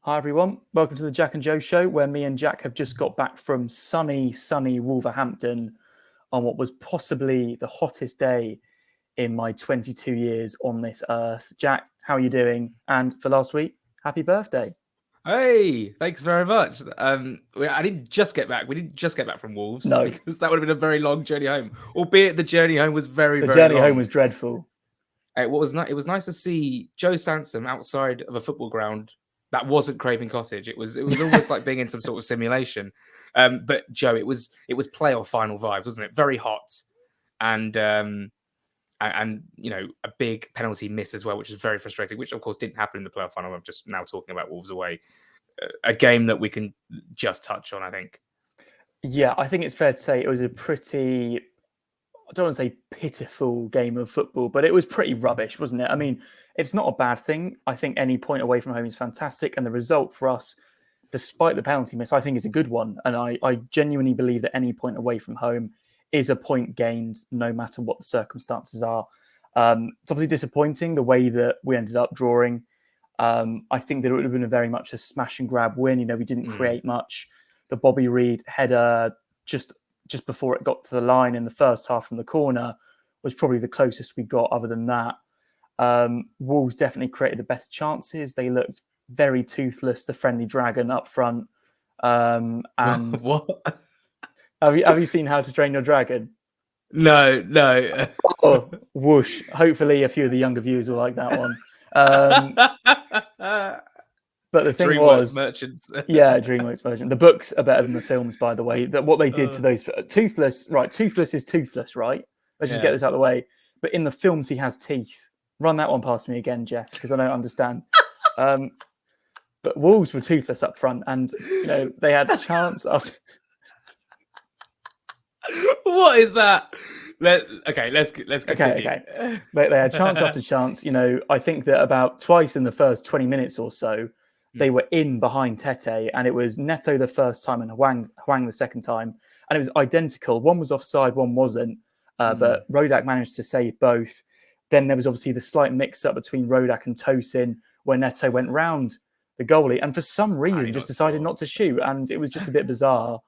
Hi everyone, welcome to the Jack and Joe show where me and Jack have just got back from sunny Wolverhampton on what was possibly the hottest day in my 22 years on this earth. Jack, how are you doing? And for last week, happy birthday. Hey, thanks very much. I didn't just get back. We didn't just get back from Wolves No, because that would have been a very long journey home. Albeit the journey home was very, the very journey home long. was dreadful. It was nice to see Joe Sansom outside of a football ground that wasn't Craven Cottage. It was almost like being in some sort of simulation. But Joe, it was playoff final vibes, wasn't it? Very hot, and a big penalty miss as well, which is very frustrating. Which of course didn't happen in the playoff final. I'm just now talking about Wolves away. A game that we can just touch on, I think. Yeah, I think it's fair to say it was a pretty, I don't want to say pitiful game of football, but it was pretty rubbish, wasn't it? I mean, it's not a bad thing. I think any point away from home is fantastic. And the result for us, despite the penalty miss, I think is a good one. And I genuinely believe that any point away from home is a point gained, no matter what the circumstances are. It's obviously disappointing the way that we ended up drawing. I think that it would have been a very much a smash and grab win. We didn't create much. The Bobby Reid header just before it got to the line in the first half from the corner was probably the closest we got. Other than that, Wolves definitely created the better chances. They looked very toothless, the friendly dragon up front. And What? have you seen How to Train Your Dragon? No. Oh, whoosh! Hopefully, a few of the younger viewers will like that one. But the thing DreamWorks was, merchants. yeah, DreamWorks version. The books are better than the films, by the way. That what they did to those toothless, right? Toothless is toothless, right? Let's just get this out of the way. But in the films, he has teeth. Run that one past me again, Jeff, because I don't understand. But Wolves were toothless up front, and they had a chance after. What is that? Let's continue. Okay. They had chance after chance. I think that about twice in the first 20 minutes or so, they were in behind Tete, and it was Neto the first time and Hwang the second time, and it was identical. One was offside, one wasn't, but Rodak managed to save both. Then there was obviously the slight mix-up between Rodak and Tosin, where Neto went round the goalie, and for some reason just decided not to shoot, and it was just a bit bizarre.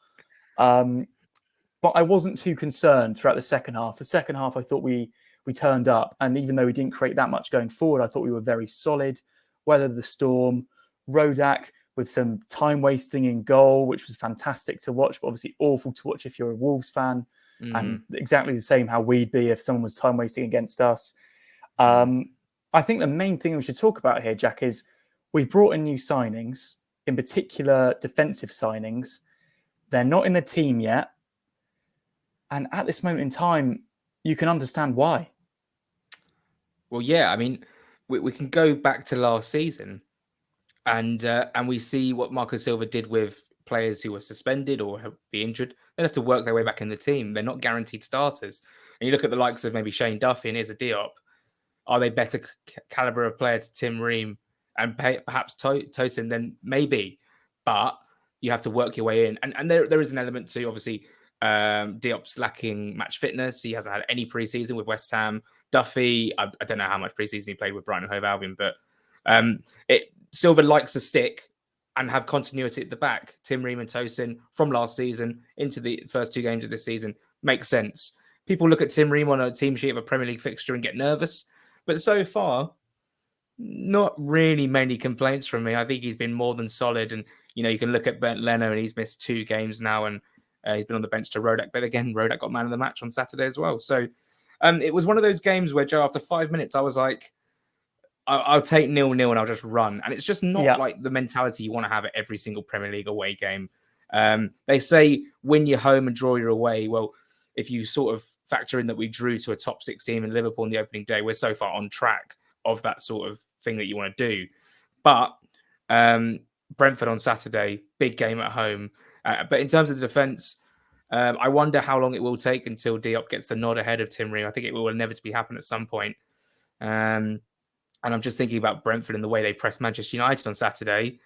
But I wasn't too concerned throughout the second half. The second half, I thought we turned up, and even though we didn't create that much going forward, I thought we were very solid, weathered the storm. Rodak with some time wasting in goal, which was fantastic to watch, but obviously awful to watch if you're a Wolves fan, and exactly the same how we'd be if someone was time wasting against us. I think the main thing we should talk about here, Jack, is we've brought in new signings, in particular defensive signings. They're not in the team yet. And at this moment in time, you can understand why. Well, yeah, I mean, we can go back to last season and we see what Marco Silva did with players who were suspended or be injured. They have to work their way back in the team. They're not guaranteed starters. And you look at the likes of maybe Shane Duffy and Issa Diop. Are they better caliber of player to Tim Ream and perhaps Tosin? Then maybe. But you have to work your way in. And there is an element to, obviously, Diop's lacking match fitness. He hasn't had any preseason with West Ham. Duffy, I don't know how much preseason he played with Brighton and Hove Albion, but Silva likes to stick and have continuity at the back. Tim Ream and Tosin from last season into the first two games of this season makes sense. People look at Tim Ream on a team sheet of a Premier League fixture and get nervous, but so far, not really many complaints from me. I think he's been more than solid, and you can look at Bernd Leno and he's missed 2 games now, and he's been on the bench to Rodak, but again, Rodak got man of the match on Saturday as well. So it was one of those games where, Joe, after 5 minutes, I was like, I'll take 0-0 and I'll just run. And it's just not like the mentality you want to have at every single Premier League away game. They say win your home and draw your away. Well, if you sort of factor in that we drew to a top 6 team in Liverpool on the opening day, we're so far on track of that sort of thing that you want to do. But Brentford on Saturday, big game at home. But in terms of the defence, I wonder how long it will take until Diop gets the nod ahead of Tim Ream. I think it will inevitably happen at some point. And I'm just thinking about Brentford and the way they pressed Manchester United on Saturday.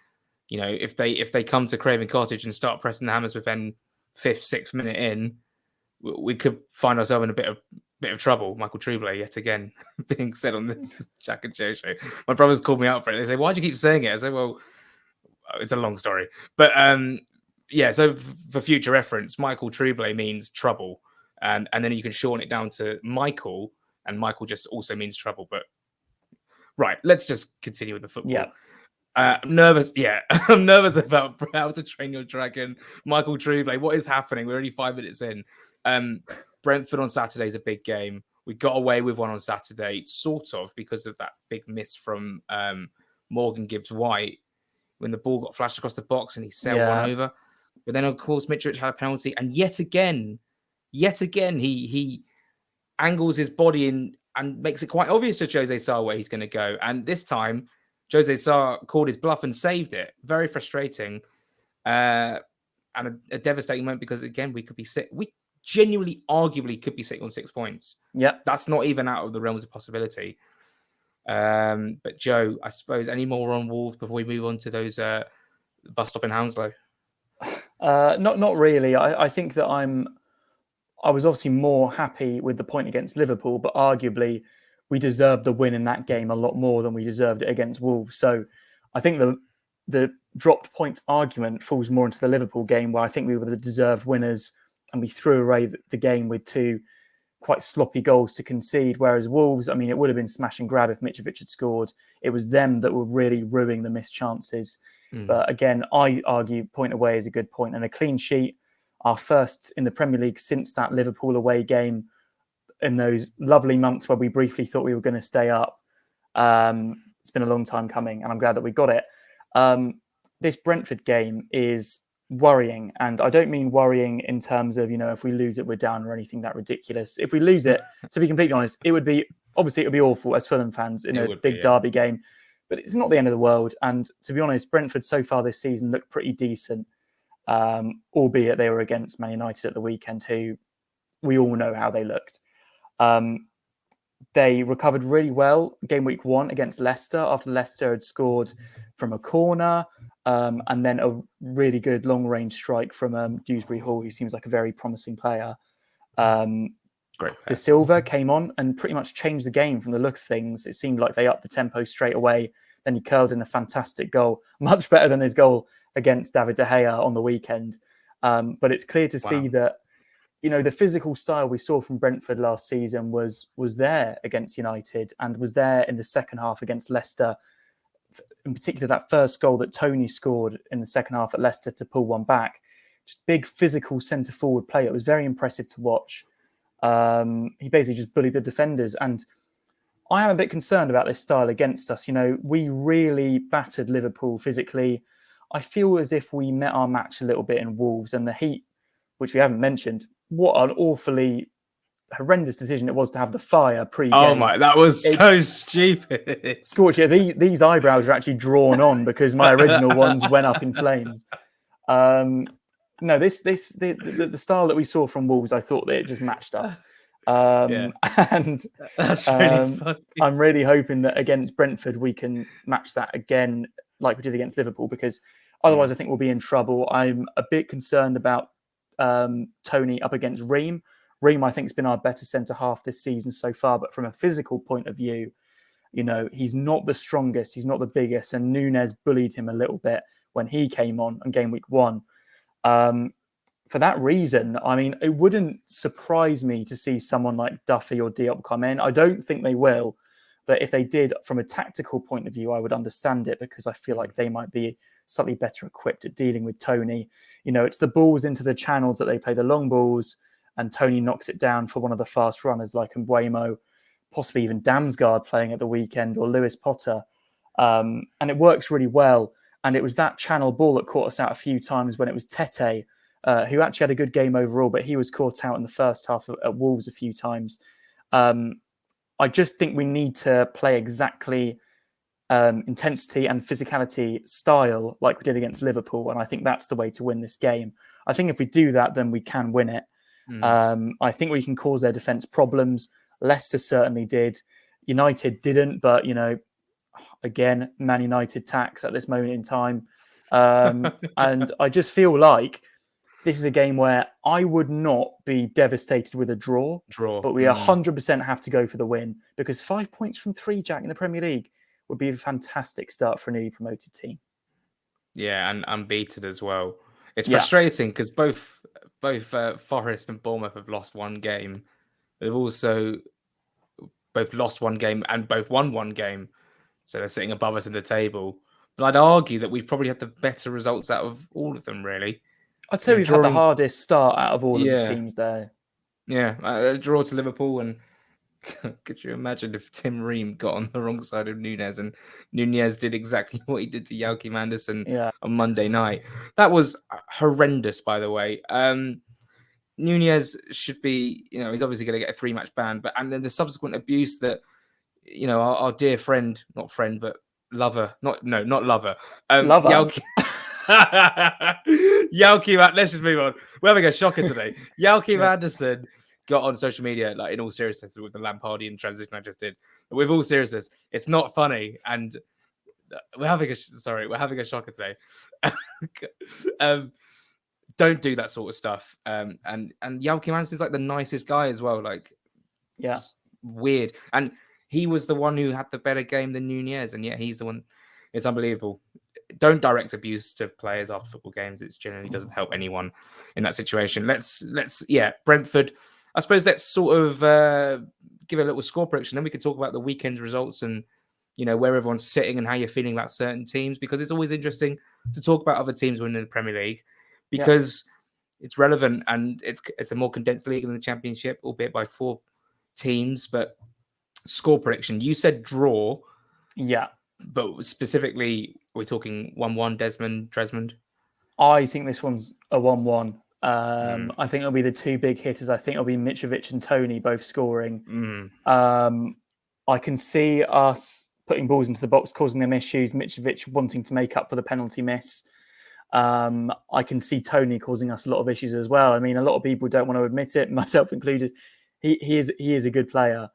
If they come to Craven Cottage and start pressing the hammers within 5th, 6th minute in, we could find ourselves in a bit of trouble. Michael Tremblay, yet again, being said on this Jack and Joe show. My brothers called me out for it. They say, "Why do you keep saying it?" I say, "Well, it's a long story. But yeah, so for future reference, Michael Truble means trouble. And then you can shorten it down to Michael, and Michael just also means trouble. But right, let's just continue with the football. Yeah. I'm nervous. Yeah, I'm nervous about How to Train Your Dragon. Michael Truble, what is happening? We're only 5 minutes in. Brentford on Saturday is a big game. We got away with one on Saturday, sort of, because of that big miss from Morgan Gibbs-White when the ball got flashed across the box and he sailed one over. But then, of course, Mitrovic had a penalty. And yet again, he angles his body in and makes it quite obvious to Jose Sarr where he's going to go. And this time, Jose Sarr called his bluff and saved it. Very frustrating. And a devastating moment because, again, we genuinely, arguably could be sitting on 6 points. Yeah. That's not even out of the realms of possibility. But Joe, I suppose, any more on Wolves before we move on to those bus stop in Hounslow? Not really. I think that I was obviously more happy with the point against Liverpool, but arguably we deserved the win in that game a lot more than we deserved it against Wolves. So I think the dropped points argument falls more into the Liverpool game, where I think we were the deserved winners and we threw away the game with 2 quite sloppy goals to concede. Whereas Wolves, I mean, it would have been smash and grab if Mitrovic had scored. It was them that were really ruining the missed chances. But again, I argue point away is a good point, and a clean sheet, our first in the Premier League since that Liverpool away game in those lovely months where we briefly thought we were going to stay up. It's been a long time coming, and I'm glad that we got it. This Brentford game is worrying, and I don't mean worrying in terms of, if we lose it, we're down or anything that ridiculous. If we lose it, to be completely honest, it would be awful as Fulham fans in a big derby game, but it's not the end of the world. And to be honest, Brentford so far this season look pretty decent. Albeit they were against Man United at the weekend, who we all know how they looked. They recovered really well game week 1 against Leicester after Leicester had scored from a corner, and then a really good long-range strike from Dewsbury Hall, who seems like a very promising player. Great. De Silva came on and pretty much changed the game from the look of things. It seemed like they upped the tempo straight away. Then he curled in a fantastic goal, much better than his goal against David De Gea on the weekend. But it's clear to see that, the physical style we saw from Brentford last season was there against United and was there in the second half against Leicester. In particular, that first goal that Tony scored in the second half at Leicester to pull one back. Just big physical centre-forward play. It was very impressive to watch. He basically just bullied the defenders. And I am a bit concerned about this style against us. We really battered Liverpool physically. I feel as if we met our match a little bit in Wolves, and the heat, which we haven't mentioned. What an awfully horrendous decision it was to have the fire pre-game. Oh my, that was so stupid. Scorch, these eyebrows are actually drawn on because my original ones went up in flames. No, the style that we saw from Wolves, I thought that it just matched us. And that's really funny. I'm really hoping that against Brentford we can match that again like we did against Liverpool, because otherwise I think we'll be in trouble. I'm a bit concerned about Tony up against Ream. Ream, I think, has been our better centre-half this season so far, but from a physical point of view, he's not the strongest, he's not the biggest, and Núñez bullied him a little bit when he came on game week 1. For that reason, I mean, it wouldn't surprise me to see someone like Duffy or Diop come in. I don't think they will, but if they did, from a tactical point of view, I would understand it, because I feel like they might be slightly better equipped at dealing with Tony. It's the balls into the channels that they play, the long balls, and Tony knocks it down for one of the fast runners like Mbeumo, possibly even Damsgaard playing at the weekend, or Lewis Potter. And it works really well. And it was that channel ball that caught us out a few times when it was Tete, who actually had a good game overall, but he was caught out in the first half at Wolves a few times. I just think we need to play exactly intensity and physicality style like we did against Liverpool. And I think that's the way to win this game. I think if we do that, then we can win it. I think we can cause their defence problems. Leicester certainly did. United didn't, but, again, Man United tax at this moment in time. And I just feel like this is a game where I would not be devastated with a draw. But we 100% have to go for the win, because 5 points from 3, Jack, in the Premier League would be a fantastic start for a newly promoted team. Yeah, and unbeaten as well. It's Yeah, frustrating because both Forest and Bournemouth have lost one game. They've also both lost one game and both won one game, so they're sitting above us in the table. But I'd argue that we've probably had the better results out of all of them, really. I'd say we've had the Drawing, hardest start out of all of the yeah, teams there. yeah, a draw to Liverpool, and could you imagine if Tim Ream got on the wrong side of Nunez and Nunez did exactly what he did to Joachim Anderson Yeah, on Monday night? That was horrendous, by the way. Nunez should be, he's obviously going to get a 3-match ban, but and then the subsequent abuse that, our dear friend, not friend, but lover, not lover, lover. Joachim. Joachim, let's just move on. We're having a shocker today. Joachim Anderson got on social media, like in all seriousness, with the Lampardian transition I just did. With all seriousness, it's not funny, and we're having a shocker today. Don't do that sort of stuff. And Joachim Anderson's like the nicest guy as well. Like, Yeah, weird. And he was the one who had the better game than Nunez, and yet he's the one. It's unbelievable. Don't direct abuse to players after football games. It generally doesn't help anyone in that situation. Let's Brentford. I suppose let's sort of give a little score prediction. Then we can talk about the weekend's results and where everyone's sitting and how you're feeling about certain teams, because it's always interesting to talk about other teams winning the Premier League because it's relevant and it's a more condensed league than the Championship, albeit by 4 teams. But score prediction, you said draw. Yeah. But specifically, we're talking 1-1 Dresmond. I think this one's a 1-1. I think it'll be the 2 big hitters. I think it'll be Mitrovic and Tony both scoring. I can see us putting balls into the box, causing them issues. Mitrovic wanting to make up for the penalty miss. I can see Tony causing us a lot of issues as well. I mean, a lot of people don't want to admit it, myself included. He is a good player.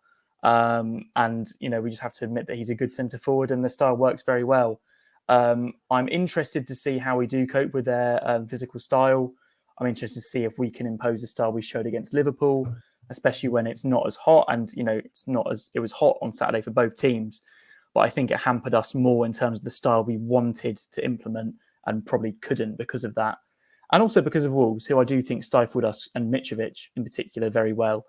And we just have to admit that he's a good centre forward and the style works very well. I'm interested to see how we do cope with their physical style. I'm interested to see if we can impose the style we showed against Liverpool, especially when it's not as hot. And it was hot on Saturday for both teams, but I think it hampered us more in terms of the style we wanted to implement and probably couldn't because of that, and also because of Wolves, who I do think stifled us and Mitrovic in particular very well.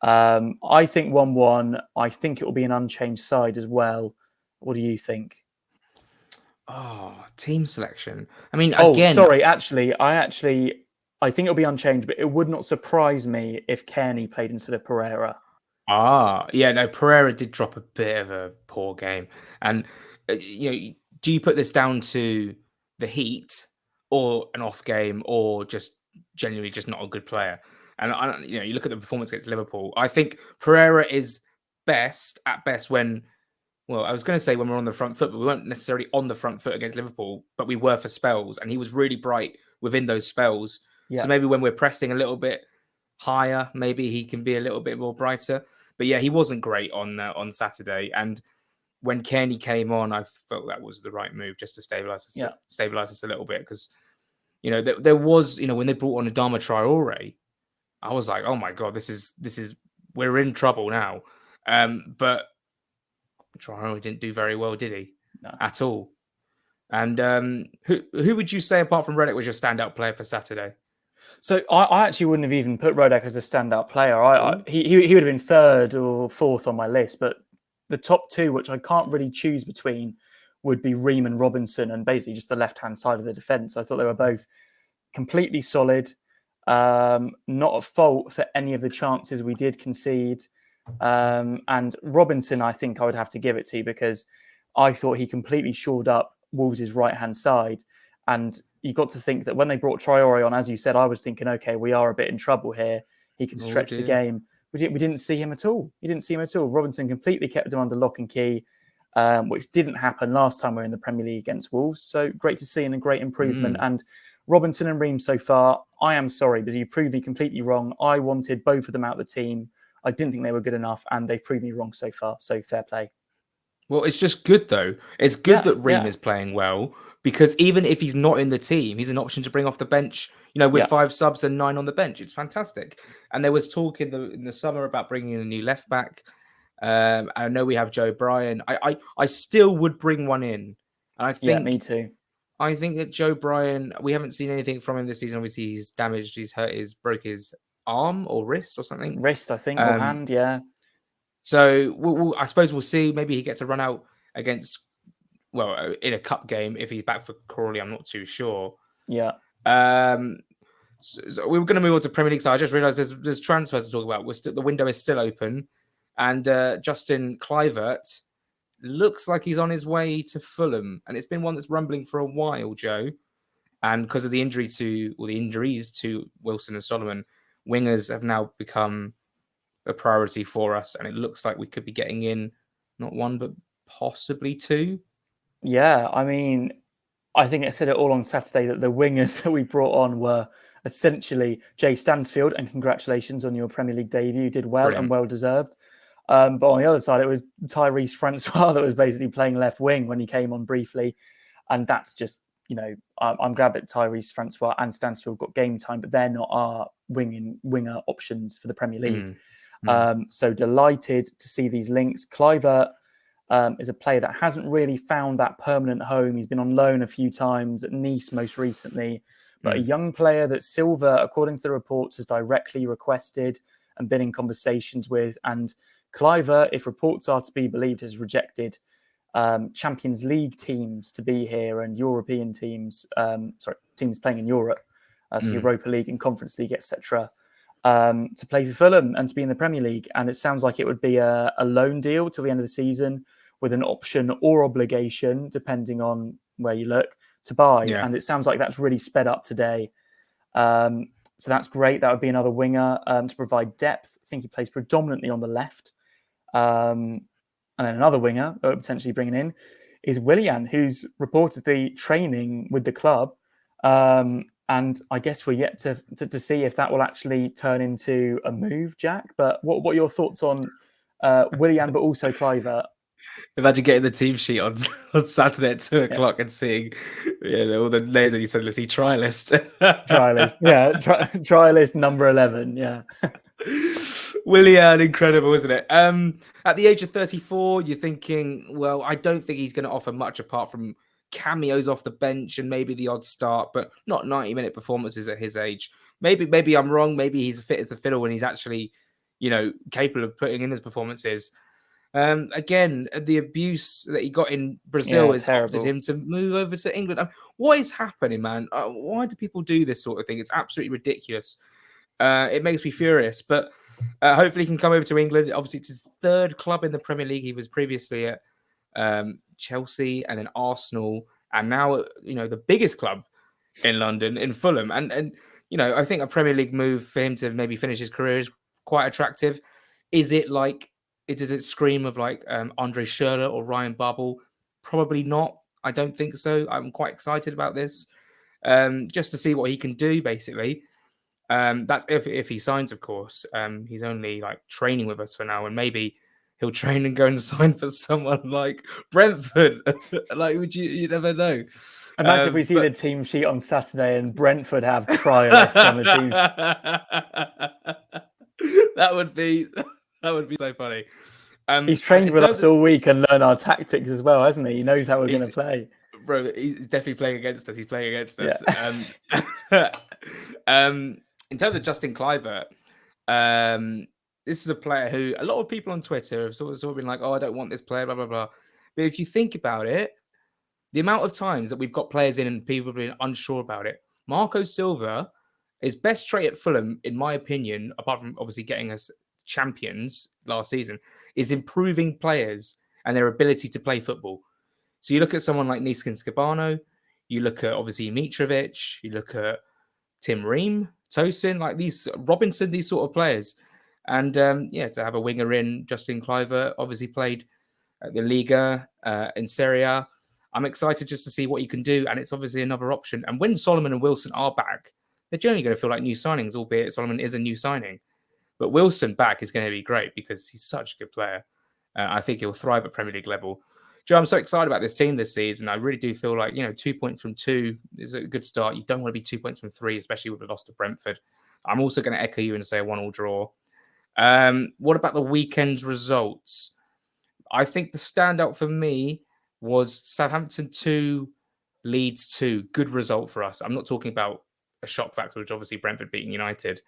I think 1-1. I think it will be an unchanged side as well. What do you think? Oh, team selection. I mean, again, sorry. I think it'll be unchanged, but it would not surprise me if Kearney played instead of Pereira. Yeah, no, Pereira did drop a bit of a poor game, and do you put this down to the heat, or an off game, or just genuinely just not a good player? And you look at the performance against Liverpool. I think Pereira is at best when. Well, I was going to say when we're on the front foot, but we weren't necessarily on the front foot against Liverpool, but we were for spells, and he was really bright within those spells. Yeah. So maybe when we're pressing a little bit higher, maybe he can be a little bit more brighter. But yeah, he wasn't great on Saturday. And when Kearney came on, I felt that was the right move just to stabilize us a little bit, because there was when they brought on Adama Traore, I was like, oh my god, this is we're in trouble now. But Traore didn't do very well, did he? No. At all. And who would you say, apart from Reddick, was your standout player for Saturday? So I actually wouldn't have even put Rodek as a standout player. He would have been 3rd or 4th on my list, but the top 2, which I can't really choose between, would be Ream and Robinson, and basically just the left-hand side of the defence. I thought they were both completely solid, not at fault for any of the chances we did concede. And Robinson, I think I would have to give it to, because I thought he completely shored up Wolves' right-hand side. And you got to think that when they brought Traore on, as you said, I was thinking, okay, we are a bit in trouble here. He can stretch the game. We didn't see him at all. Robinson completely kept him under lock and key, which didn't happen last time we were in the Premier League against Wolves. So great to see and a great improvement. And Robinson and Ream so far, I am sorry, because you proved me completely wrong. I wanted both of them out of the team. I didn't think they were good enough, and they've proved me wrong so far. So fair play. Well, it's just good, though. It's good that Ream is playing well, because even if he's not in the team, he's an option to bring off the bench, with 5 subs and 9 on the bench. It's fantastic. And there was talk in the summer about bringing in a new left back. I know we have Joe Bryan. I still would bring one in. And I think me too. I think that Joe Bryan, we haven't seen anything from him this season. Obviously, he's damaged, broke his arm or wrist or something. Wrist, I think, or hand, yeah. So I suppose we'll see. Maybe he gets a run out against, in a cup game if he's back for Crawley. I'm not too sure. Yeah. So we were going to move on to Premier League. So I just realised there's transfers to talk about. The window is still open, and Justin Kluivert looks like he's on his way to Fulham, and it's been one that's rumbling for a while, Joe. And because of the injuries to Wilson and Solomon, wingers have now become a priority for us, and it looks like we could be getting in not one but possibly two. Yeah, I mean, I think I said it all on Saturday that the wingers that we brought on were essentially Jay Stansfield, and congratulations on your Premier League debut. You did well. Brilliant. And well deserved. But on the other side, it was Tyrese Francois that was basically playing left wing when he came on briefly. And that's just, I'm glad that Tyrese Francois and Stansfield got game time, but they're not our winger options for the Premier League. So delighted to see these links. Kluivert is a player that hasn't really found that permanent home. He's been on loan a few times at Nice most recently, but a young player that Silva, according to the reports, has directly requested and been in conversations with. And Kluivert, if reports are to be believed, has rejected Champions League teams to be here and European teams, teams playing in Europe, so Europa League and Conference League, etc., to play for Fulham and to be in the Premier League. And it sounds like it would be a loan deal till the end of the season with an option or obligation, depending on where you look, to buy. Yeah. And it sounds like that's really sped up today. So that's great. That would be another winger to provide depth. I think he plays predominantly on the left. And then another winger that we're potentially bringing in is Willian, who's reportedly training with the club. And I guess we're yet to see if that will actually turn into a move, Jack. But what are your thoughts on Willian, but also Kluivert? Imagine getting the team sheet on Saturday at 2:00 and seeing all the names that you said, let's see, try list. Try list, yeah. Try list number 11, yeah. Willian, incredible, isn't it? At the age of 34, you're thinking, well, I don't think he's going to offer much apart from cameos off the bench and maybe the odd start, but not 90-minute performances at his age. Maybe I'm wrong. Maybe he's fit as a fiddle when he's actually, capable of putting in his performances. Again, the abuse that he got in Brazil has opted him to move over to England. What is happening, man? Why do people do this sort of thing? It's absolutely ridiculous. It makes me furious, but hopefully he can come over to England. Obviously, it's his third club in the Premier League. He was previously at Chelsea and then Arsenal, and now the biggest club in London, in Fulham. And I think a Premier League move for him to maybe finish his career is quite attractive. Does it scream of like Andre Schürrle or Ryan Babel? Probably not. I don't think so. I'm quite excited about this, just to see what he can do, basically. That's if he signs, of course. He's only like training with us for now, and maybe he'll train and go and sign for someone like Brentford. Like, you never know. Imagine if we see the team sheet on Saturday and Brentford have trialists on the team. That would be so funny. He's trained with us all week and learned our tactics as well, hasn't he? He knows how we're going to play. Bro, he's definitely playing against us. He's playing against us. Yeah. In terms of Justin Kluivert, this is a player who a lot of people on Twitter have sort of been like, oh, I don't want this player, blah, blah, blah. But if you think about it, the amount of times that we've got players in and people have been unsure about it, Marco Silva, his best trait at Fulham, in my opinion, apart from obviously getting us champions last season, is improving players and their ability to play football. So you look at someone like Niskin Skabano, you look at obviously Mitrovic, you look at Tim Ream, Tosin, like these Robinson, these sort of players. And to have a winger in, Justin Kluivert obviously played at the Liga in Serie A. I'm excited just to see what he can do, and it's obviously another option. And when Solomon and Wilson are back, they're generally going to feel like new signings, albeit Solomon is a new signing. But Wilson back is going to be great because he's such a good player. I think he'll thrive at Premier League level. Joe, I'm so excited about this team this season. I really do feel like, 2 points from 2 is a good start. You don't want to be 2 points from 3, especially with the loss to Brentford. I'm also going to echo you and say a 1-1 draw. What about the weekend's results? I think the standout for me was Southampton 2, Leeds 2, good result for us. I'm not talking about a shock factor, which obviously Brentford beating United,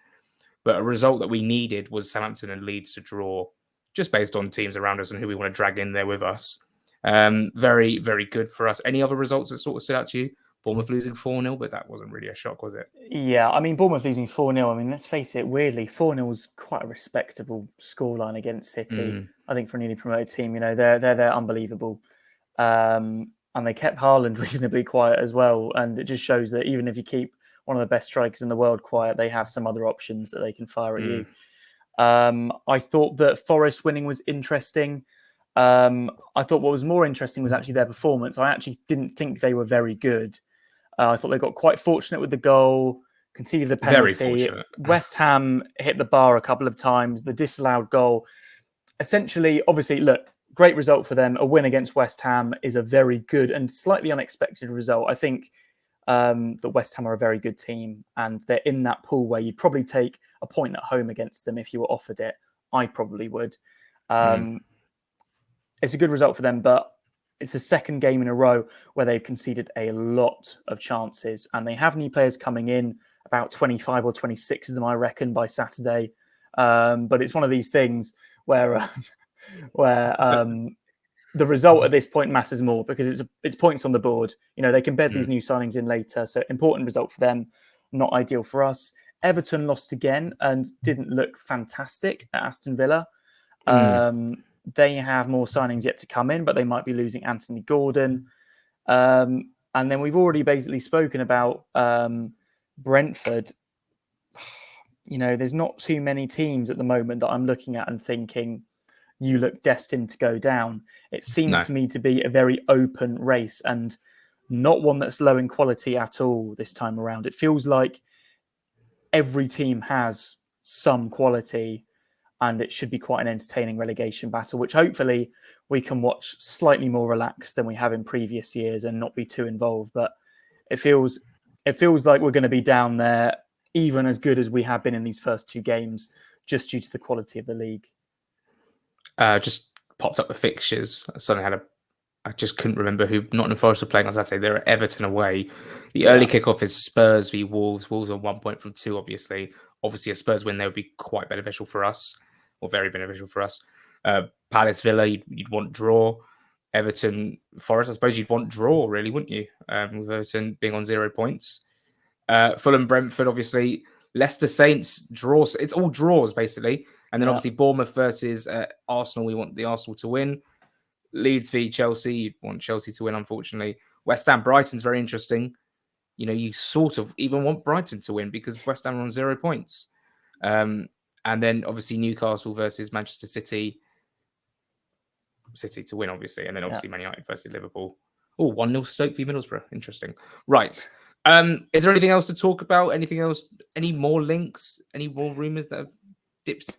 but a result that we needed was Southampton and Leeds to draw, just based on teams around us and who we want to drag in there with us. Very, very good for us. Any other results that sort of stood out to you? Bournemouth losing 4-0, but that wasn't really a shock, was it? Yeah, I mean, Bournemouth losing 4-0. I mean, let's face it, weirdly, 4-0 was quite a respectable scoreline against City. I think for a newly promoted team, they're unbelievable. And they kept Haaland reasonably quiet as well. And it just shows that even if you keep one of the best strikers in the world quiet, they have some other options that they can fire at you. I thought that Forest winning was interesting. I thought what was more interesting was actually their performance. I actually didn't think they were very good. I thought they got quite fortunate with the goal, conceded the penalty. Very fortunate. West Ham hit the bar a couple of times, the disallowed goal. Essentially, obviously, look, great result for them. A win against West Ham is a very good and slightly unexpected result. I think that West Ham are a very good team, and they're in that pool where you'd probably take a point at home against them if you were offered it. I probably would. It's a good result for them, but it's the second game in a row where they've conceded a lot of chances, and they have new players coming in, about 25 or 26 of them, I reckon, by Saturday. But it's one of these things where the result at this point matters more because it's points on the board. They can bed these new signings in later, so important result for them, not ideal for us. Everton lost again and didn't look fantastic at Aston Villa. They have more signings yet to come in, but they might be losing Anthony Gordon. And then we've already basically spoken about Brentford. There's not too many teams at the moment that I'm looking at and thinking, you look destined to go down. It seems to me to be a very open race and not one that's low in quality at all this time around. It feels like every team has some quality, and it should be quite an entertaining relegation battle, which hopefully we can watch slightly more relaxed than we have in previous years and not be too involved. But it feels like we're going to be down there, even as good as we have been in these first two games, just due to the quality of the league. Just popped up the fixtures. I just couldn't remember who Nottingham Forest were playing on Saturday. They're at Everton away. The early kickoff is Spurs v Wolves. Wolves are 1 point from 2, obviously. Obviously, a Spurs win there would be quite beneficial for us, or very beneficial for us. Palace Villa, you'd want draw. Everton Forest, I suppose you'd want draw, really, wouldn't you? With Everton being on 0 points. Fulham Brentford, obviously. Leicester Saints, draws. It's all draws, basically. And then obviously Bournemouth versus Arsenal. We want the Arsenal to win. Leeds v Chelsea. You want Chelsea to win, unfortunately. West Ham Brighton's very interesting. You sort of even want Brighton to win because West Ham are on 0 points. And then obviously Newcastle versus Manchester City. City to win, obviously. And then obviously Man United versus Liverpool. Oh, 1-0 Stoke v Middlesbrough. Interesting. Right. Is there anything else to talk about? Anything else? Any more links? Any more rumours that have dipped?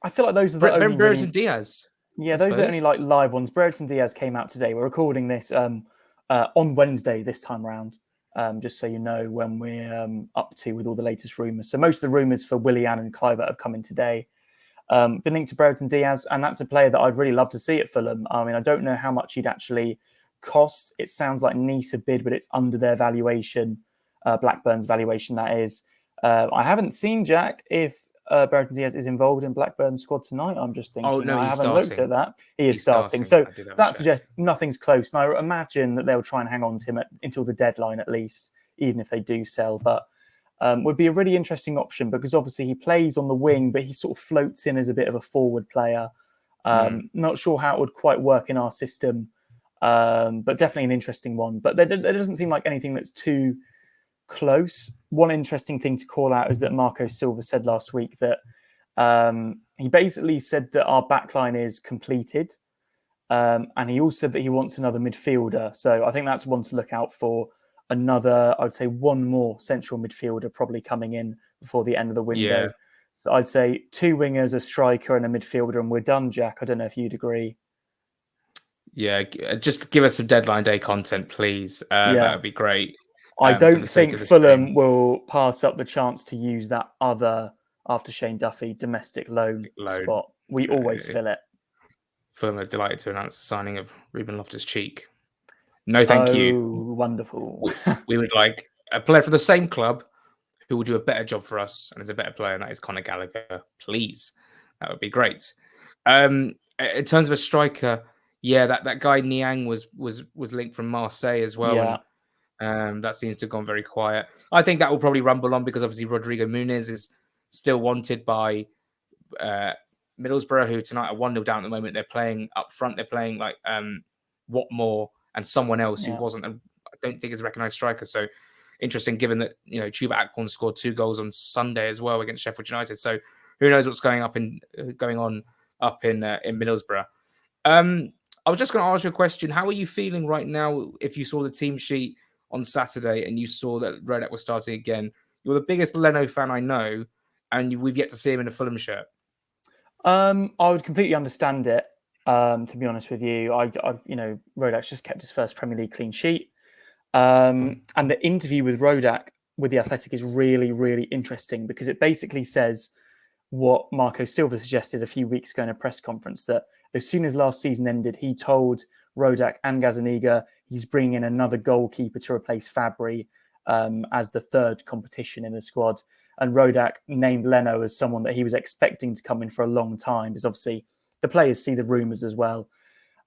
I feel like those are the only Brereton Diaz. Yeah, those are the only live ones. Brereton Diaz came out today. We're recording this on Wednesday this time around, just so you know when we're up to with all the latest rumours. So most of the rumours for Willian and Kluivert have come in today. Been linked to Brereton Diaz, and that's a player that I'd really love to see at Fulham. I mean, I don't know how much he'd actually cost. It sounds like Nice have bid, but it's under their valuation, Blackburn's valuation, that is. I haven't seen, Jack, if Brereton Diaz is involved in Blackburn's squad tonight. I'm just thinking, I haven't looked at that. He's starting. So that suggests nothing's close. And I imagine that they'll try and hang on to him until the deadline at least, even if they do sell. But would be a really interesting option because obviously he plays on the wing, but he sort of floats in as a bit of a forward player. Not sure how it would quite work in our system, but definitely an interesting one. But there doesn't seem like anything that's too close. One interesting thing to call out is that Marco Silva said last week that he basically said that our backline is completed. And he also said that he wants another midfielder. So I think that's one to look out for. Another, I would say one more central midfielder probably coming in before the end of the window. Yeah. So I'd say 2 wingers, a striker and a midfielder, and we're done, Jack. I don't know if you'd agree. Yeah, just give us some deadline day content, please. That would be great. I don't think Fulham will pass up the chance to use that other, after Shane Duffy, domestic loan spot. We always fill it. Fulham are delighted to announce the signing of Ruben Loftus-Cheek. No, thank you. Oh, wonderful. We would like a player from the same club who will do a better job for us and is a better player, and that is Conor Gallagher. Please, that would be great. In terms of a striker, yeah, that guy Niang was linked from Marseille as well, Yeah, and that seems to have gone very quiet. I think that will probably rumble on because obviously Rodrigo Muniz is still wanted by uh, Middlesbrough, who tonight are 1-0 down at the moment. They're playing up front. They're playing like Watmore and someone else who yeah. wasn't, I don't think is a recognised striker. So interesting, given that Chuba Akpom scored 2 goals on Sunday as well against Sheffield United. So who knows what's going on up in Middlesbrough. I was just going to ask you a question. How are you feeling right now? If you saw the team sheet on Saturday and you saw that Rodak was starting again, you're the biggest Leno fan I know, and we've yet to see him in a Fulham shirt. I would completely understand it. To be honest with you, Rodak's just kept his first Premier League clean sheet. And the interview with Rodak with the Athletic is really, really interesting because it basically says what Marco Silva suggested a few weeks ago in a press conference, that as soon as last season ended, he told Rodak and Gazaniga he's bringing in another goalkeeper to replace Fabry as the third competition in the squad. And Rodak named Leno as someone that he was expecting to come in for a long time, because obviously the players see the rumours as well.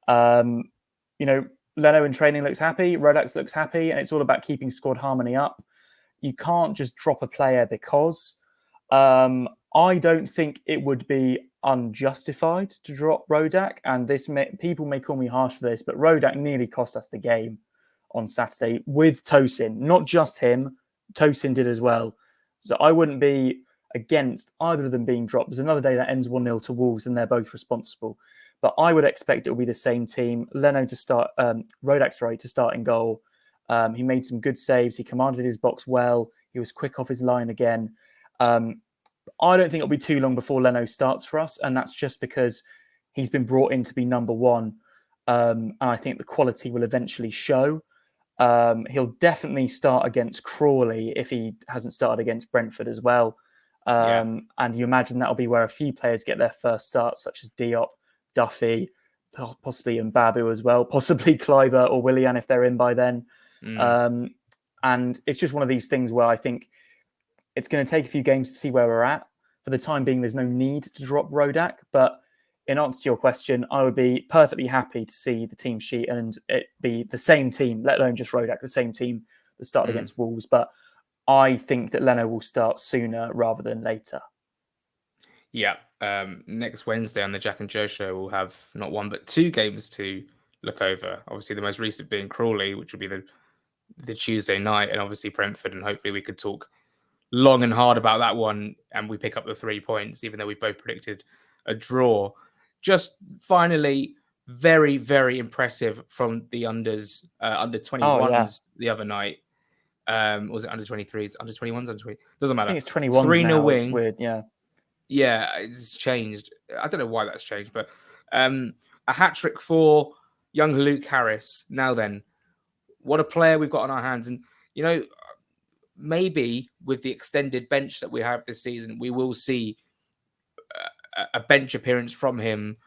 Leno in training looks happy, Rodak looks happy, and it's all about keeping squad harmony up. You can't just drop a player because I don't think it would be unjustified to drop Rodak, and people may call me harsh for this, but Rodak nearly cost us the game on Saturday with Tosin. Not just him, Tosin did as well. So I wouldn't be against either of them being dropped. There's another day that ends 1-0 to Wolves, and they're both responsible. But I would expect it will be the same team. Rodak to start in goal. He made some good saves. He commanded his box well. He was quick off his line again. I don't think it'll be too long before Leno starts for us, and that's just because he's been brought in to be number one. And I think the quality will eventually show. He'll definitely start against Crawley if he hasn't started against Brentford as well. And you imagine that'll be where a few players get their first starts, such as Diop, Duffy, possibly Mbabu as well, possibly Cliver or Willian if they're in by then. And it's just one of these things where I think it's going to take a few games to see where we're at. For the time being, there's no need to drop Rodak. But in answer to your question, I would be perfectly happy to see the team sheet and it be the same team, let alone just Rodak, the same team that started against Wolves. But I think that Leno will start sooner rather than later. Yeah. Next Wednesday on the Jack and Joe show, we'll have not one but 2 games to look over. Obviously, the most recent being Crawley, which will be the Tuesday night, and obviously Brentford. And hopefully we could talk long and hard about that one and we pick up the 3 points, even though we both predicted a draw. Just finally, very, very impressive from the under 21s the other night. Was it under 23s? Under 21s? Under 20? Doesn't matter. I think it's 21s 3-0 now. win. It's weird, yeah. Yeah, it's changed. I don't know why that's changed, but a hat-trick for young Luke Harris. Now then, what a player we've got on our hands. And, maybe with the extended bench that we have this season, we will see a bench appearance from him,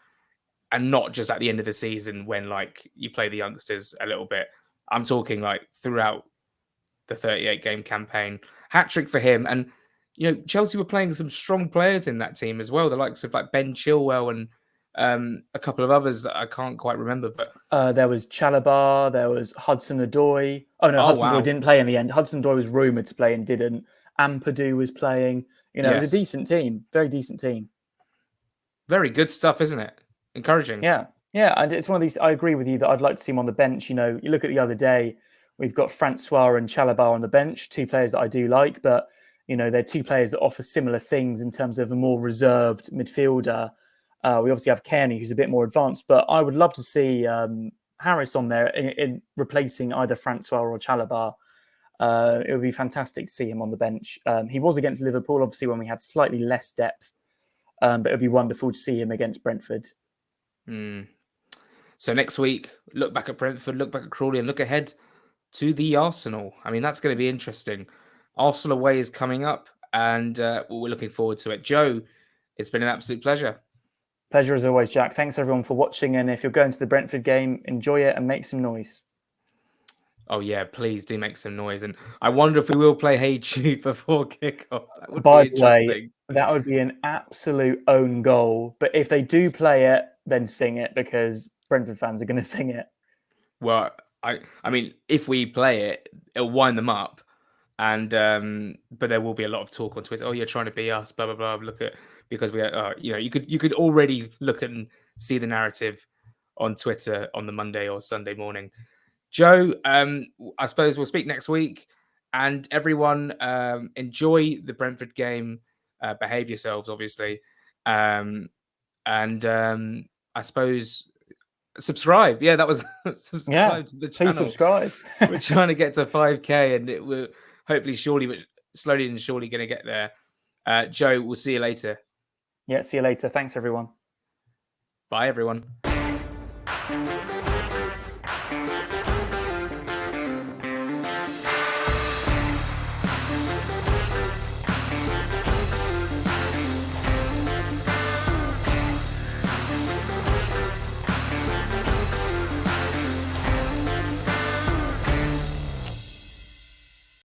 and not just at the end of the season when you play the youngsters a little bit. I'm talking throughout the 38-game campaign. Hat-trick for him. And, Chelsea were playing some strong players in that team as well. The likes of Ben Chilwell and a couple of others that I can't quite remember. But there was Chalabar, there was Hudson-Odoi. Oh, no, Hudson-Odoi didn't play in the end. Hudson-Odoi was rumoured to play and didn't. Ampadu was playing. It was a decent team. Very decent team. Very good stuff, isn't it? Encouraging. Yeah. Yeah, and it's one of these, I agree with you that I'd like to see him on the bench. You look at the other day, we've got Francois and Chalabar on the bench, 2 players that I do like, but, they're 2 players that offer similar things in terms of a more reserved midfielder. We obviously have Kearney, who's a bit more advanced, but I would love to see Harris on there in replacing either Francois or Chalabar. It would be fantastic to see him on the bench. He was against Liverpool, obviously, when we had slightly less depth, but it would be wonderful to see him against Brentford. So next week, look back at Brentford, look back at Crawley, and look ahead to the Arsenal. I mean, that's going to be interesting. Arsenal away is coming up, and we're looking forward to it. Joe, it's been an absolute pleasure. Pleasure as always, Jack. Thanks everyone for watching, and if you're going to the Brentford game, enjoy it and make some noise. Oh yeah, please do make some noise. And I wonder if we will play Hey Jude before kickoff. That would By be the way, interesting. that would be an absolute own goal. But if they do play it, then sing it because Brentford fans are going to sing it. Well, I mean, if we play it, it'll wind them up. And but there will be a lot of talk on Twitter. Oh, you're trying to be us, blah blah blah. Look at because we are, you could already look and see the narrative on Twitter on the Monday or Sunday morning. Joe, I suppose we'll speak next week, and everyone enjoy the Brentford game. Behave yourselves, obviously, and I suppose subscribe. Yeah, that was Yeah, subscribe to the please channel. subscribe. We're trying to get to 5K, and it will hopefully, surely, but slowly and surely, going to get there. Joe, we'll see you later. Yeah, see you later. Thanks, everyone. Bye, everyone.